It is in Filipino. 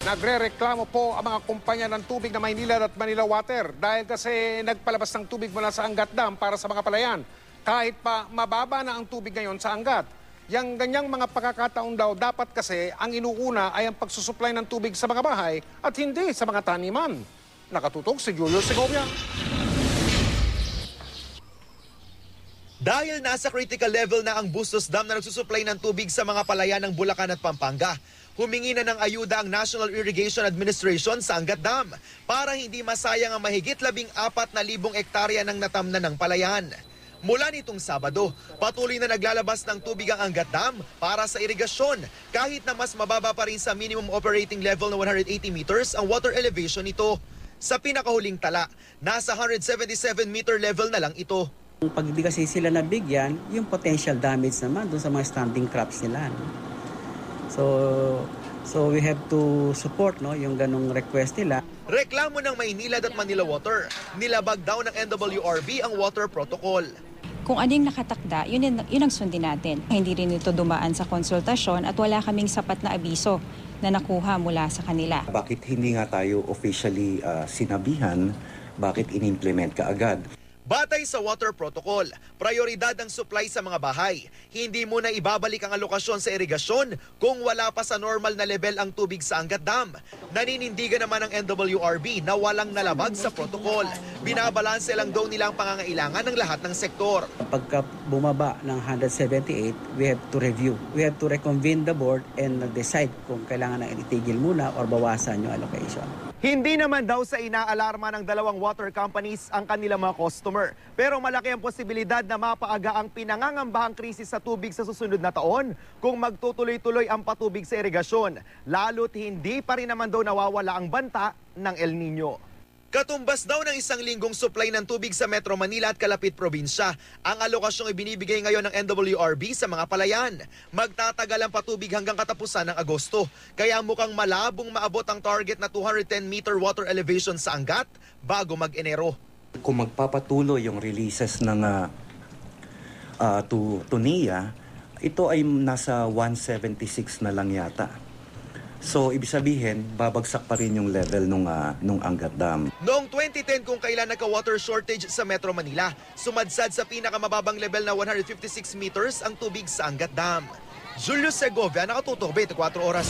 Nagrereklamo po ang mga kumpanya ng tubig na Maynilad at Manila Water dahil kasi nagpalabas ng tubig mula sa Angat Dam para sa mga palayan. Kahit pa mababa na ang tubig ngayon sa Angat. Yang ganyang mga pagkakataon daw dapat kasi ang inuuna ay ang pagsusupply ng tubig sa mga bahay at hindi sa mga taniman. Nakatutok si Julio Segovia. Dahil nasa critical level na ang Bustos Dam na nagsusupply ng tubig sa mga palayan ng Bulacan at Pampanga, humingi na ng ayuda ang National Irrigation Administration sa Angat Dam para hindi masayang ang mahigit 14,000 hektarya ng natamnan ng palayan. Mula nitong Sabado, patuloy na naglalabas ng tubig ang Angat Dam para sa irigasyon kahit na mas mababa pa rin sa minimum operating level na 180 meters ang water elevation nito. Sa pinakahuling tala, nasa 177 meter level na lang ito. Pag di kasi sila nabigyan, yung potential damage naman doon sa mga standing crops nila. No? So we have to support yung ganong request nila. Reklamo ng Maynilad at Manila Water, nilabag daw ng NWRB ang water protocol. Kung anong nakatakda, yun ang sundin natin. Hindi rin ito dumaan sa konsultasyon at wala kaming sapat na abiso na nakuha mula sa kanila. Bakit hindi nga tayo officially sinabihan, bakit in-implement ka agad? Batay sa water protocol, prioridad ang supply sa mga bahay. Hindi muna ibabalik ang alokasyon sa irigasyon kung wala pa sa normal na level ang tubig sa Angat Dam. Naninindigan naman ang NWRB na walang nalabag sa protocol. Binabalanse lang daw nila ang pangangailangan ng lahat ng sektor. Pagka bumaba ng 178, we have to review. We have to reconvene the board and decide kung kailangan na itigil muna or bawasan yung allocation. Hindi naman daw sa inaalarma ng dalawang water companies ang kanilang mga customer. Pero malaki ang posibilidad na mapaaga ang pinangangambahang krisis sa tubig sa susunod na taon kung magtutuloy-tuloy ang patubig sa irigasyon. Lalo't hindi pa rin naman daw nawawala ang banta ng El Nino. Katumbas daw ng 1 linggong supply ng tubig sa Metro Manila at kalapit probinsya ang alokasyong ibinibigay ngayon ng NWRB sa mga palayan. Magtatagal ang patubig hanggang katapusan ng Agosto. Kaya mukhang malabong maabot ang target na 210-meter water elevation sa Angat bago mag-Enero. Kung magpapatuloy yung releases ng to NIA, ito ay nasa 176 na lang yata. So, ibig sabihin, babagsak pa rin yung level nung Angat Dam. Noong 2010 kung kailan nagka-water shortage sa Metro Manila, sumadsad sa pinakamababang level na 156 meters ang tubig sa Angat Dam. Julio Segovia, nakatutok 24 oras.